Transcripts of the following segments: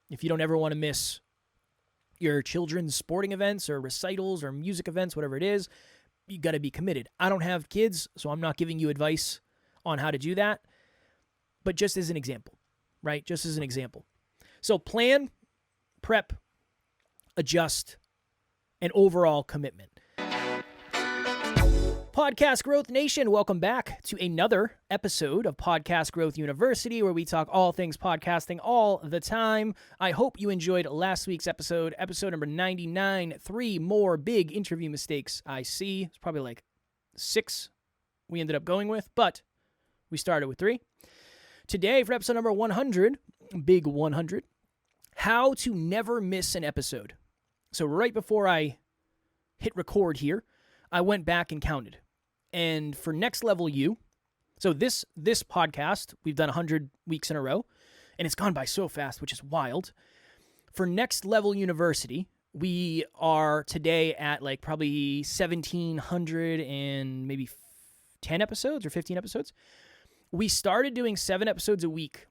If you don't ever want to miss your children's sporting events or recitals or music events, whatever it is, you got to be committed. I don't have kids, so I'm not giving you advice on how to do that, but just as an example, right? Just as an example. So plan, prep, adjust, and overall commitment. Podcast Growth Nation, welcome back to another episode of Podcast Growth University, where we talk all things podcasting all the time. I hope you enjoyed last week's episode number 99, 3 more big interview mistakes I see. It's probably like 6 we ended up going with, but we started with 3. Today, for episode number 100, big 100, how to never miss an episode. So right before I hit record here, I went back and counted. And for Next Level You, so this podcast, we've done 100 weeks in a row, and it's gone by so fast, which is wild. For Next Level University, we are today at like probably 1,700 and maybe 10 episodes or 15 episodes. We started doing 7 episodes a week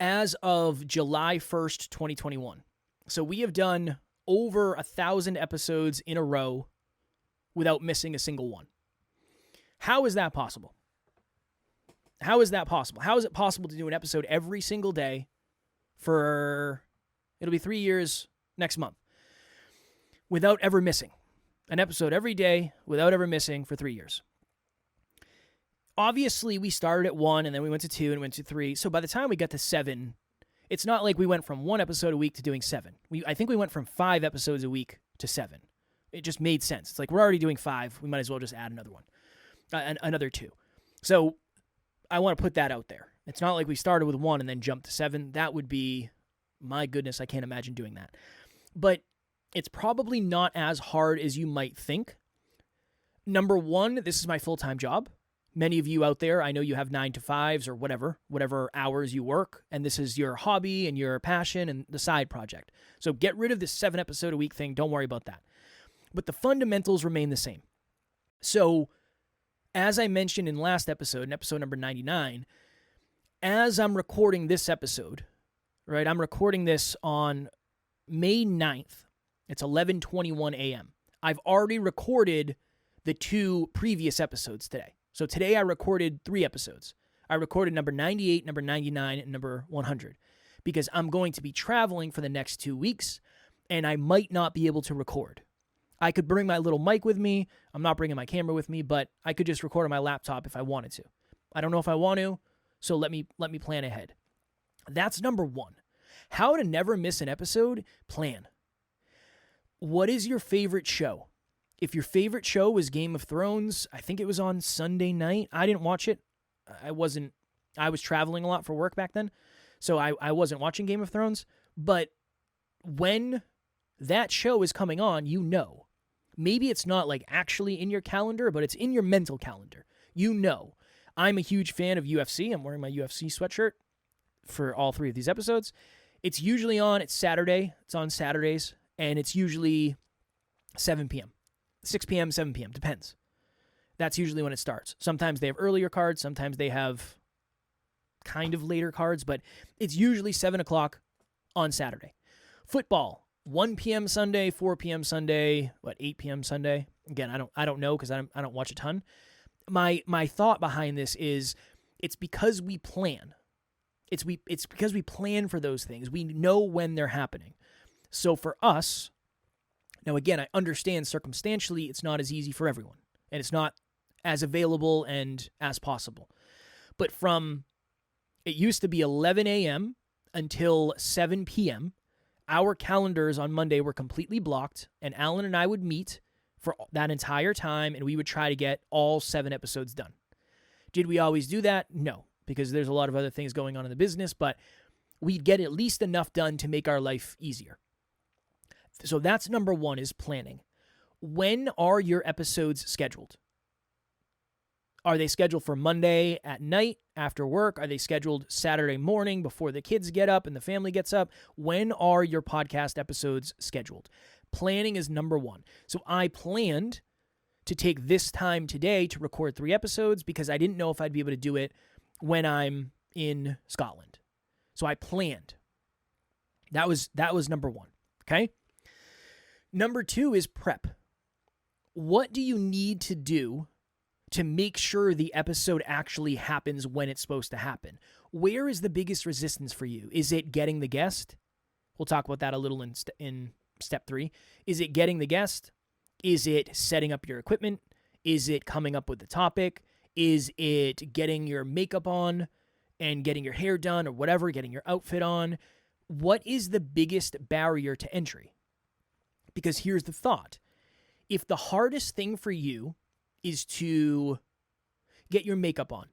as of July 1st, 2021. So we have done over 1,000 episodes in a row without missing a single one. How is that possible? How is that possible? How is it possible to do an episode every single day for, it'll be 3 years next month, without ever missing? An episode every day without ever missing for 3 years. Obviously, we started at 1, and then we went to 2, and went to 3. So by the time we got to 7, it's not like we went from 1 episode a week to doing 7. I think we went from 5 episodes a week to 7. It just made sense. It's like, we're already doing 5. We might as well just add another one. Another 2. So I want to put that out there. It's not like we started with 1 and then jumped to 7. That would be, my goodness, I can't imagine doing that. But it's probably not as hard as you might think. Number 1, this is my full-time job. Many of you out there, I know you have 9 to 5s or whatever hours you work, and this is your hobby and your passion and the side project. So get rid of this 7 episode a week thing. Don't worry about that. But the fundamentals remain the same. So as I mentioned in last episode, in episode number 99, as I'm recording this episode, right, I'm recording this on May 9th. It's 11:21 a.m. I've already recorded the 2 previous episodes today. So today I recorded 3 episodes. I recorded number 98, number 99, and number 100 because I'm going to be traveling for the next 2 weeks, and I might not be able to record. I could bring my little mic with me. I'm not bringing my camera with me, but I could just record on my laptop if I wanted to. I don't know if I want to, so let me plan ahead. That's number 1. How to never miss an episode? Plan. What is your favorite show? If your favorite show was Game of Thrones, I think it was on Sunday night. I didn't watch it. I was traveling a lot for work back then, so I wasn't watching Game of Thrones. But when that show is coming on, you know. Maybe it's not like actually in your calendar, but it's in your mental calendar. You know. I'm a huge fan of UFC. I'm wearing my UFC sweatshirt for all 3 of these episodes. It's usually on, it's Saturday. It's on Saturdays, and it's usually 7 p.m. 6 p.m., 7 p.m., depends. That's usually when it starts. Sometimes they have earlier cards. Sometimes they have kind of later cards, but it's usually 7 o'clock on Saturday. Football. 1 p.m. Sunday, 4 p.m. Sunday, 8 p.m. Sunday? Again, I don't know because I don't watch a ton. My thought behind this is it's because we plan. It's because we plan for those things. We know when they're happening. So for us, now again, I understand circumstantially it's not as easy for everyone, and it's not as available and as possible. But it used to be 11 a.m. until 7 p.m., our calendars on Monday were completely blocked, and Alan and I would meet for that entire time, and we would try to get all 7 episodes done. Did we always do that? No, because there's a lot of other things going on in the business, but we'd get at least enough done to make our life easier. So that's number 1 is planning. When are your episodes scheduled? Are they scheduled for Monday at night after work? Are they scheduled Saturday morning before the kids get up and the family gets up? When are your podcast episodes scheduled? Planning is number 1. So I planned to take this time today to record 3 episodes because I didn't know if I'd be able to do it when I'm in Scotland. So I planned. That was number one. Okay. Number two is prep. What do you need to do to make sure the episode actually happens when it's supposed to happen? Where is the biggest resistance for you? Is it getting the guest? We'll talk about that a little in step 3. Is it getting the guest? Is it setting up your equipment? Is it coming up with the topic? Is it getting your makeup on and getting your hair done or whatever, getting your outfit on? What is the biggest barrier to entry? Because here's the thought. If the hardest thing for you is to get your makeup on,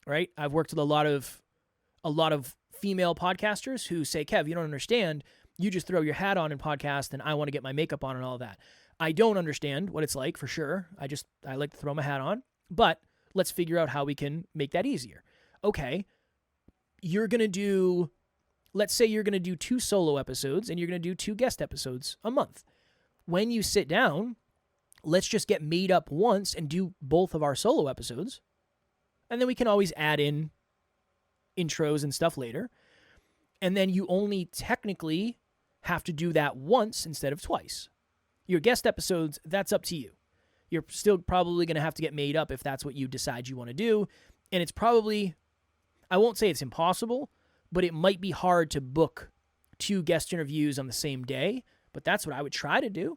right? I've worked with a lot of female podcasters who say, Kev, you don't understand. You just throw your hat on and podcast and I want to get my makeup on and all that. I don't understand what it's like for sure. I like to throw my hat on, but let's figure out how we can make that easier. Okay. Let's say you're going to do 2 solo episodes and you're going to do 2 guest episodes a month. When you sit down, let's just get made up once and do both of our solo episodes. And then we can always add in intros and stuff later. And then you only technically have to do that once instead of twice. Your guest episodes, that's up to you. You're still probably going to have to get made up if that's what you decide you want to do. And it's probably, I won't say it's impossible, but it might be hard to book 2 guest interviews on the same day. But that's what I would try to do.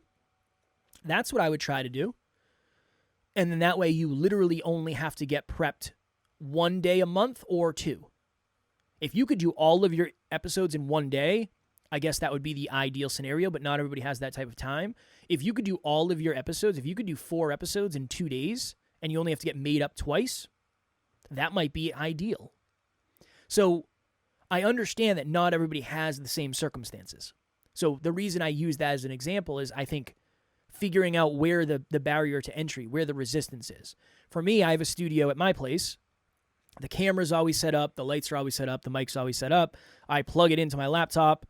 And then that way you literally only have to get prepped 1 day a month or 2. If you could do all of your episodes in 1 day, I guess that would be the ideal scenario, but not everybody has that type of time. If you could do all of your episodes, if you could do 4 episodes in 2 days and you only have to get made up twice, that might be ideal. So I understand that not everybody has the same circumstances. So the reason I use that as an example is I think figuring out where the barrier to entry, where the resistance is. For me, I have a studio at my place. The camera's always set up. The lights are always set up. The mic's always set up. I plug it into my laptop,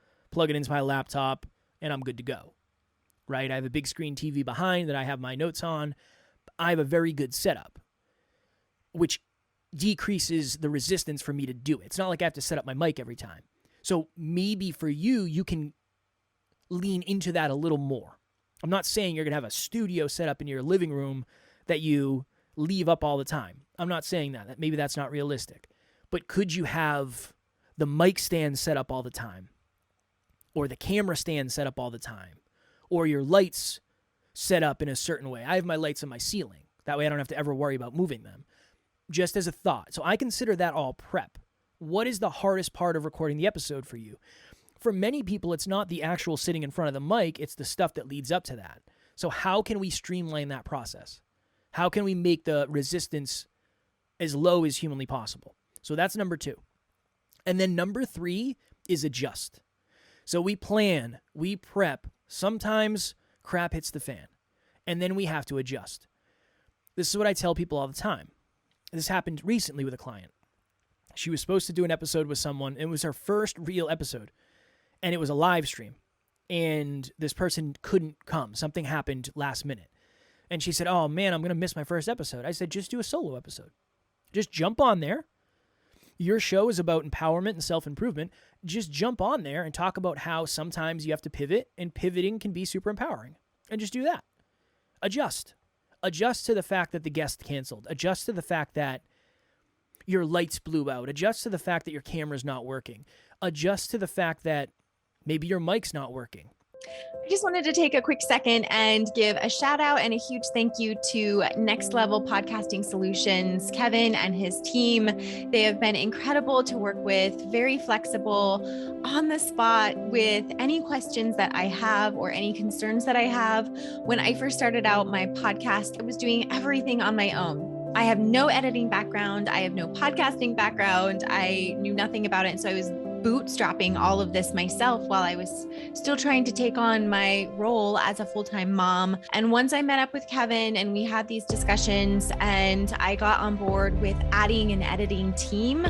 and I'm good to go. Right? I have a big screen TV behind that I have my notes on. I have a very good setup, which decreases the resistance for me to do it. It's not like I have to set up my mic every time. So maybe for you, you can lean into that a little more. I'm not saying you're going to have a studio set up in your living room that you leave up all the time. I'm not saying that. Maybe that's not realistic. But could you have the mic stand set up all the time? Or the camera stand set up all the time? Or your lights set up in a certain way? I have my lights on my ceiling. That way I don't have to ever worry about moving them. Just as a thought. So I consider that all prep. What is the hardest part of recording the episode for you? For many people, it's not the actual sitting in front of the mic, it's the stuff that leads up to that. So how can we streamline that process? How can we make the resistance as low as humanly possible? So that's number 2. And then number 3 is adjust. So we plan, we prep, sometimes crap hits the fan, and then we have to adjust. This is what I tell people all the time. This happened recently with a client. She was supposed to do an episode with someone. It was her first real episode. And it was a live stream, and this person couldn't come. Something happened last minute. And she said, oh man, I'm going to miss my first episode. I said, just do a solo episode. Just jump on there. Your show is about empowerment and self-improvement. Just jump on there and talk about how sometimes you have to pivot, and pivoting can be super empowering. And just do that. Adjust. Adjust to the fact that the guest canceled. Adjust to the fact that your lights blew out. Adjust to the fact that your camera's not working. Adjust to the fact that maybe your mic's not working. I just wanted to take a quick second and give a shout out and a huge thank you to Next Level Podcasting Solutions, Kevin and his team. They have been incredible to work with, very flexible, on the spot with any questions that I have or any concerns that I have. When I first started out my podcast, I was doing everything on my own. I have no editing background. I have no podcasting background. I knew nothing about it. And so I was bootstrapping all of this myself while I was still trying to take on my role as a full-time mom. And once I met up with Kevin and we had these discussions and I got on board with adding an editing team,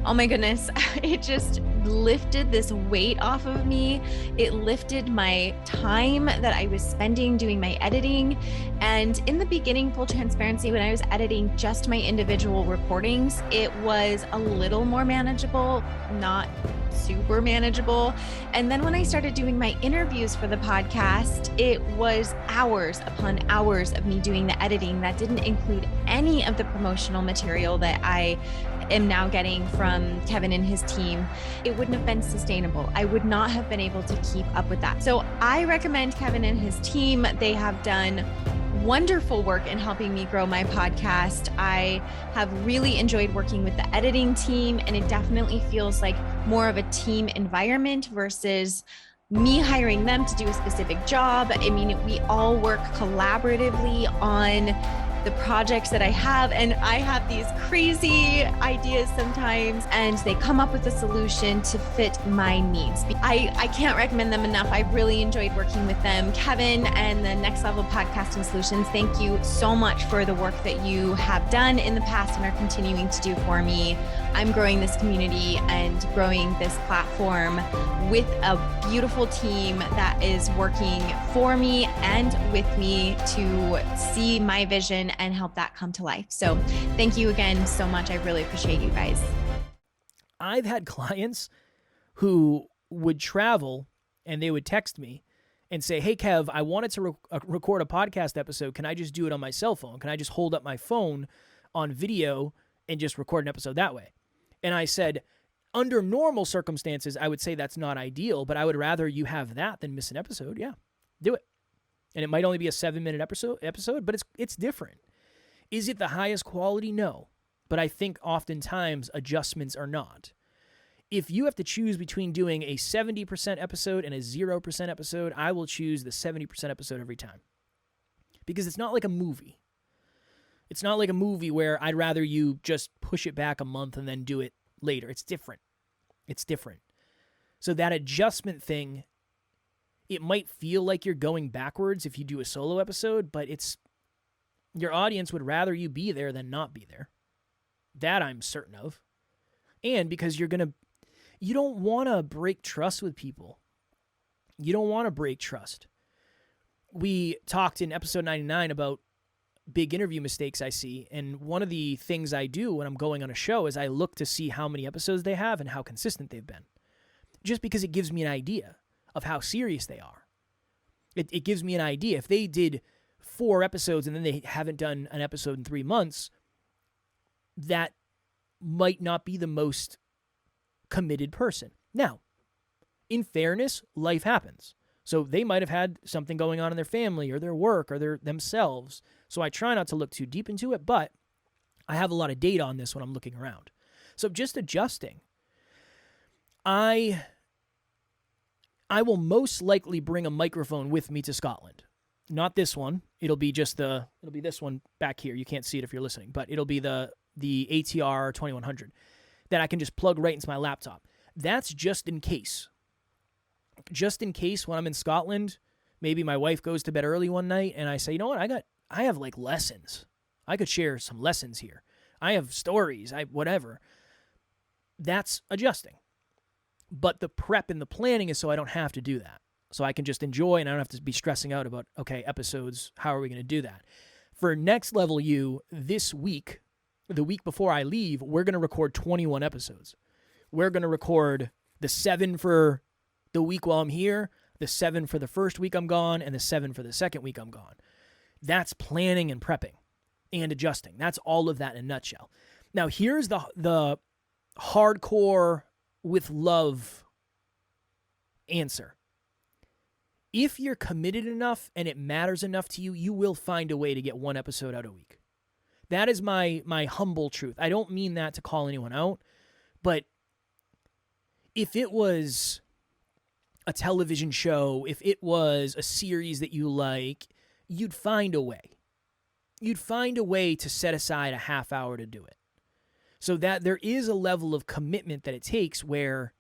Oh my goodness. It just lifted this weight off of me. It lifted my time that I was spending doing my editing. And in the beginning, full transparency, when I was editing just my individual recordings, it was a little more manageable, not super manageable. And then when I started doing my interviews for the podcast, it was hours upon hours of me doing the editing that didn't include any of the promotional material that I am now getting from Kevin and his team. It wouldn't have been sustainable. I would not have been able to keep up with that. So I recommend Kevin and his team. They have done wonderful work in helping me grow my podcast. I have really enjoyed working with the editing team, and it definitely feels like more of a team environment versus me hiring them to do a specific job. I mean, we all work collaboratively on the projects that I have, and I have these crazy ideas sometimes, and they come up with a solution to fit my needs. I can't recommend them enough. I really enjoyed working with them. Kevin and the Next Level Podcasting Solutions, thank you so much for the work that you have done in the past and are continuing to do for me. I'm growing this community and growing this platform with a beautiful team that is working for me and with me to see my vision and help that come to life. So thank you again so much. I really appreciate you guys. I've had clients who would travel and they would text me and say, hey, Kev, I wanted to record a podcast episode. Can I just do it on my cell phone? Can I just hold up my phone on video and just record an episode that way? And I said, under normal circumstances, I would say that's not ideal, but I would rather you have that than miss an episode. Yeah, do it. And it might only be a 7-minute episode, but it's different. Is it the highest quality? No. But I think oftentimes adjustments are not. If you have to choose between doing a 70% episode and a 0% episode, I will choose the 70% episode every time. Because it's not like a movie. It's not like a movie where I'd rather you just push it back a month and then do it later. It's different. It's different. So that adjustment thing, it might feel like you're going backwards if you do a solo episode, but your audience would rather you be there than not be there. That I'm certain of. And because you don't want to break trust with people. You don't want to break trust. We talked in episode 99 about big interview mistakes I see, and one of the things I do when I'm going on a show is I look to see how many episodes they have and how consistent they've been. Just because it gives me an idea of how serious they are. It gives me an idea. If they did 4 episodes and then they haven't done an episode in 3 months, that might not be the most committed person. Now, in fairness, life happens. So they might have had something going on in their family or their work or themselves. So I try not to look too deep into it, but I have a lot of data on this when I'm looking around. So just adjusting. I will most likely bring a microphone with me to Scotland. Not this one. It'll be this one back here. You can't see it if you're listening, but it'll be the ATR 2100 that I can just plug right into my laptop. That's just in case. Just in case when I'm in Scotland, maybe my wife goes to bed early one night and I say, you know what, I have like lessons. I could share some lessons here. I have stories, whatever. That's adjusting. But the prep and the planning is so I don't have to do that. So I can just enjoy and I don't have to be stressing out about, okay, episodes, how are we going to do that? For Next Level You, this week, the week before I leave, we're going to record 21 episodes. We're going to record the 7 for the week while I'm here, the 7 for the first week I'm gone, and the 7 for the second week I'm gone. That's planning and prepping and adjusting. That's all of that in a nutshell. Now, here's the hardcore with love answer. If you're committed enough and it matters enough to you, you will find a way to get 1 episode out a week. That is my humble truth. I don't mean that to call anyone out, but if it was a television show, if it was a series that you like, you'd find a way. You'd find a way to set aside a half hour to do it. So that there is a level of commitment that it takes where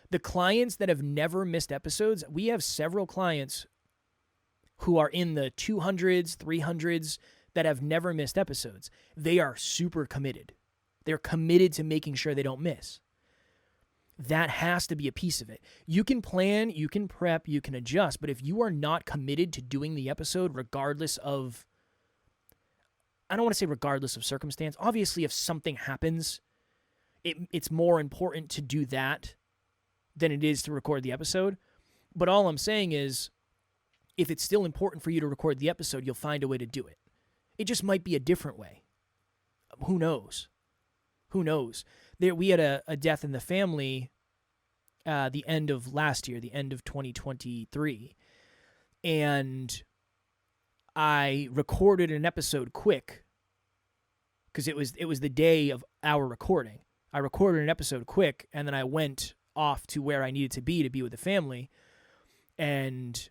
the clients that have never missed episodes, we have several clients who are in the 200s, 300s that have never missed episodes. They are super committed. They're committed to making sure they don't miss. That has to be a piece of it. You can plan, you can prep, you can adjust, but if you are not committed to doing the episode regardless of, I don't want to say regardless of circumstance. Obviously, if something happens, it's more important to do that than it is to record the episode. But all I'm saying is, if it's still important for you to record the episode, you'll find a way to do it. It just might be a different way. Who knows? Who knows? We had a death in the family the end of last year, the end of 2023. And I recorded an episode quick because it was the day of our recording. I recorded an episode quick, and then I went off to where I needed to be with the family. And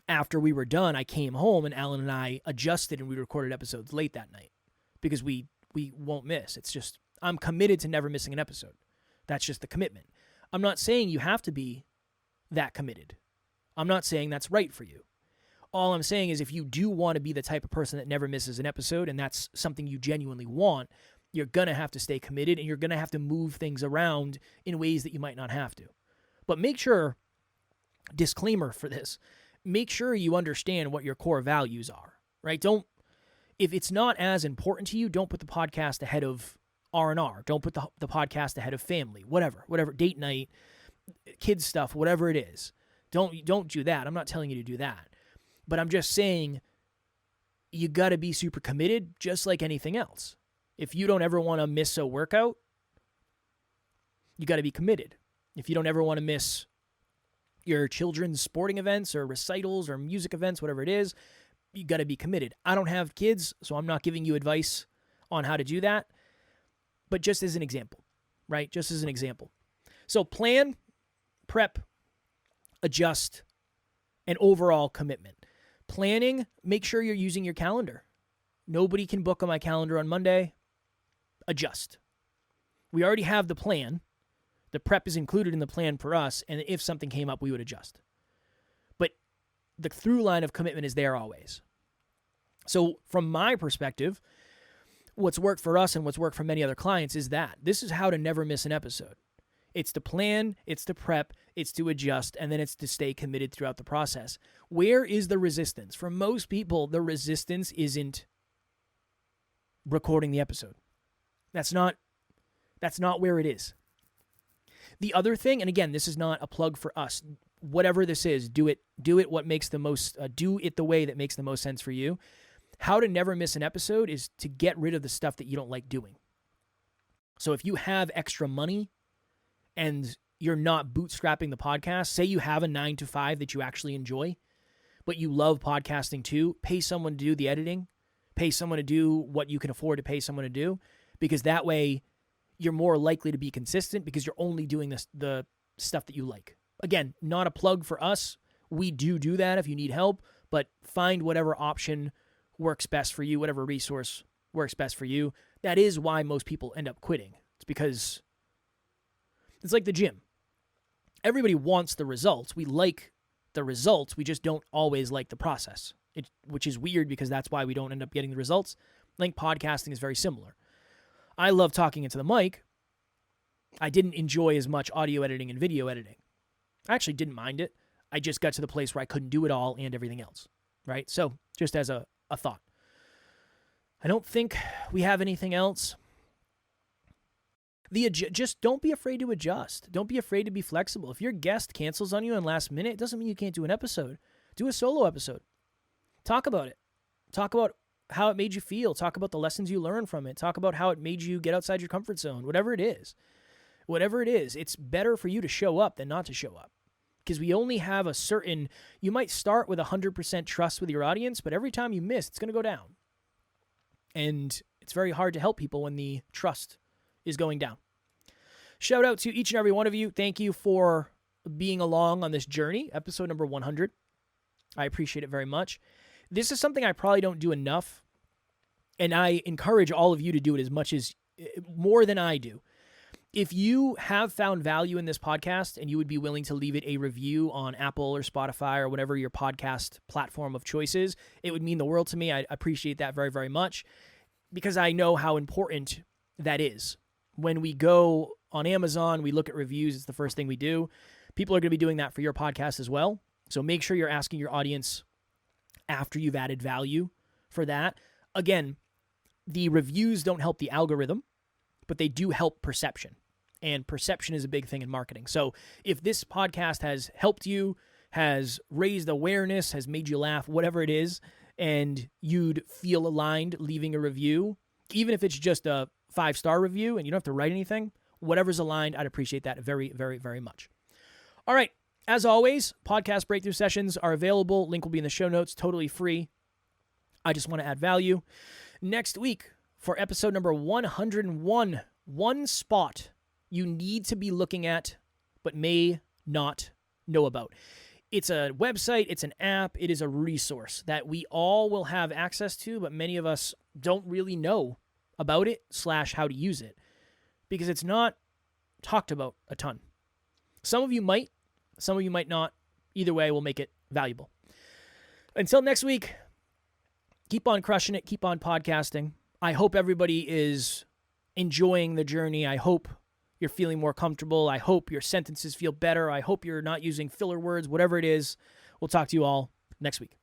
after we were done, I came home, and Alan and I adjusted, and we recorded episodes late that night because we won't miss. It's just, I'm committed to never missing an episode. That's just the commitment. I'm not saying you have to be that committed. I'm not saying that's right for you. All I'm saying is if you do want to be the type of person that never misses an episode, and that's something you genuinely want, you're going to have to stay committed, and you're going to have to move things around in ways that you might not have to. But make sure, disclaimer for this, make sure you understand what your core values are, right? If it's not as important to you, don't put the podcast ahead of R&R. Don't put the podcast ahead of family, whatever, date night, kids stuff, whatever it is. Don't do that. I'm not telling you to do that. But I'm just saying you got to be super committed, just like anything else. If you don't ever want to miss a workout, you got to be committed. If you don't ever want to miss your children's sporting events or recitals or music events, whatever it is, you got to be committed. I don't have kids, so I'm not giving you advice on how to do that. But just as an example, right? Just as an example. So plan, prep, adjust, and overall commitment. Planning, make sure you're using your calendar. Nobody can book on my calendar on Monday. Adjust. We already have the plan. The prep is included in the plan for us, and if something came up, we would adjust. But the through line of commitment is there always. So from my perspective, what's worked for us and what's worked for many other clients is that this is how to never miss an episode. It's to plan, it's to prep, it's to adjust, and then it's to stay committed throughout the process. Where is the resistance? For most people, the resistance isn't recording the episode. That's not where it is. The other thing, and again, this is not a plug for us. Whatever this is, do it what makes the most, do it the way that makes the most sense for you. How to never miss an episode is to get rid of the stuff that you don't like doing. So if you have extra money and you're not bootstrapping the podcast, say you have a 9-to-5 that you actually enjoy, but you love podcasting too, pay someone to do the editing, pay someone to do what you can afford to pay someone to do, because that way you're more likely to be consistent because you're only doing the stuff that you like. Again, not a plug for us. We do that if you need help, but find whatever option works best for you, whatever resource works best for you. That is why most people end up quitting. It's because it's like the gym. Everybody wants the results. We like the results. We just don't always like the process, which is weird because that's why we don't end up getting the results. I think podcasting is very similar. I love talking into the mic. I didn't enjoy as much audio editing and video editing. I actually didn't mind it. I just got to the place where I couldn't do it all and everything else, right? So just as a thought. I don't think we have anything else. Just don't be afraid to adjust. Don't be afraid to be flexible. If your guest cancels on you in last minute, it doesn't mean you can't do an episode. Do a solo episode. Talk about it. Talk about how it made you feel. Talk about the lessons you learned from it. Talk about how it made you get outside your comfort zone. Whatever it is. It's better for you to show up than not to show up. Because we only have you might start with 100% trust with your audience, but every time you miss, it's going to go down. And it's very hard to help people when the trust is going down. Shout out to each and every one of you. Thank you for being along on this journey, episode number 100. I appreciate it very much. This is something I probably don't do enough, and I encourage all of you to do it more than I do. If you have found value in this podcast and you would be willing to leave it a review on Apple or Spotify or whatever your podcast platform of choice is, it would mean the world to me. I appreciate that very, very much because I know how important that is. When we go on Amazon, we look at reviews. It's the first thing we do. People are going to be doing that for your podcast as well. So make sure you're asking your audience after you've added value for that. Again, the reviews don't help the algorithm, but they do help perception. And perception is a big thing in marketing. So if this podcast has helped you, has raised awareness, has made you laugh, whatever it is, and you'd feel aligned leaving a review, even if it's just a 5-star review and you don't have to write anything, whatever's aligned, I'd appreciate that very, very, very much. All right. As always, podcast breakthrough sessions are available. Link will be in the show notes, totally free. I just want to add value. Next week, for episode number 101, one spot you need to be looking at but may not know about. It's a website, it's an app, it is a resource that we all will have access to, but many of us don't really know about it / how to use it because it's not talked about a ton. Some of you might not. Either way, we'll make it valuable. Until next week, keep on crushing it, keep on podcasting. I hope everybody is enjoying the journey. I hope you're feeling more comfortable. I hope your sentences feel better. I hope you're not using filler words, whatever it is. We'll talk to you all next week.